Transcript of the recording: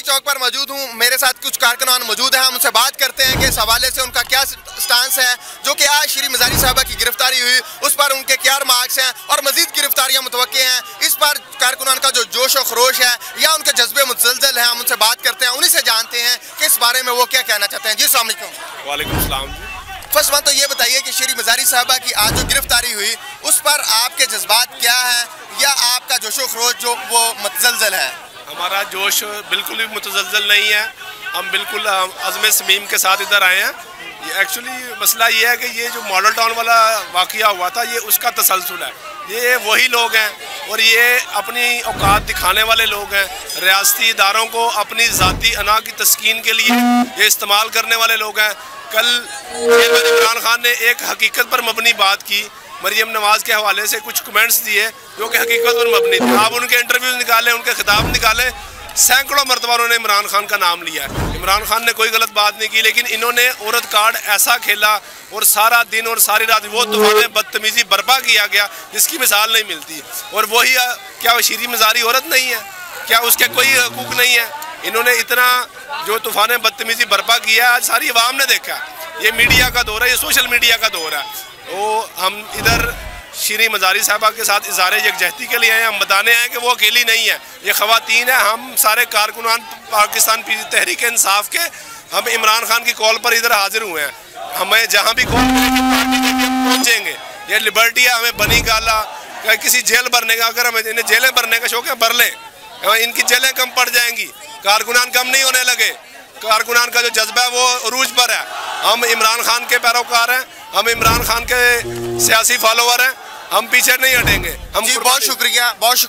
चौक पर मौजूद हूँ, मेरे साथ कुछ कारकुनान मौजूद हैं। हम उनसे बात करते हैं कि इस हवाले से उनका क्या स्टांस है, जो कि आज श्री मज़ारी साहबा की गिरफ्तारी हुई उस पर उनके क्या रिमार्क्स हैं और मजीद गिरफ्तारियाँ मुतवक्के हैं। इस पर कारकुनान का जो जोश और खरोश है या उनके जज्बे मुतसलसल हैं, हम उनसे बात करते हैं, उन्हीं से जानते हैं कि इस बारे में वो क्या कहना चाहते हैं। जी अस्सलाम वालेकुम। वालेकुम सलाम। फर्स्ट बात तो ये बताइए कि श्री मज़ारी साहबा की आज जो गिरफ्तारी हुई उस पर आपके जज्बात क्या हैं या आपका जोशो खरोश जो वो मुतसलसल है? हमारा जोश बिल्कुल भी मुतज़लज़ल नहीं है। हम बिल्कुल अज़्म समीम के साथ इधर आए हैं। एक्चुअली मसला ये है कि ये जो मॉडल टाउन वाला वाक़या हुआ था ये उसका तसलसल है। ये वही लोग हैं और ये अपनी औकात दिखाने वाले लोग हैं। रियासती इदारों को अपनी ज़ाती अना की तस्कीन के लिए ये इस्तेमाल करने वाले लोग हैं। कल इमरान खान ने एक हकीकत पर मबनी बात की, मरियम नवाज़ के हवाले से कुछ कमेंट्स दिए जो कि हकीकत पर मबनी थे। आप उनके इंटरव्यूज़ निकालें, उनके खिताब निकालें, सैकड़ों मरतबा उन्होंने इमरान खान का नाम लिया है। इमरान खान ने कोई गलत बात नहीं की, लेकिन इन्होंने औरत कार्ड ऐसा खेला और सारा दिन और सारी रात वो तूफान बदतमीज़ी बर्पा किया गया जिसकी मिसाल नहीं मिलती। और वही क्या वो श्री मज़ारी औरत नहीं है? क्या उसके कोई हकूक़ नहीं है? इन्होंने इतना जो तूफान बदतमीज़ी बर्पा किया आज सारी अवाम ने देखा। ये मीडिया का दौर है, ये सोशल मीडिया का दौर है। तो हम इधर श्री मज़ारी साहबा के साथ इज़हार यकजहती के लिए आए। हम बताने आए कि वो अकेली नहीं है, ये ख़वातीन है। हम सारे कारकुनान पाकिस्तान तहरीक इंसाफ के हम इमरान खान की कॉल पर इधर हाजिर हुए हैं। हमें जहाँ भी कॉल पहुँचेंगे। ये लिबर्टी है, हमें बनी गाला किसी जेल भरने का, अगर हमें इन्हें जेलें भरने का शौक है भर लें, इनकी जेलें कम पड़ जाएंगी। कारकुनान कम नहीं होने लगे। कारकुनान का जो जज्बा है वो अरूज पर है। हम इमरान खान के पैरोकार हैं, हम इमरान खान के सियासी फॉलोवर हैं, हम पीछे नहीं हटेंगे। हम बहुत शुक्रिया, बहुत शुक्रिया।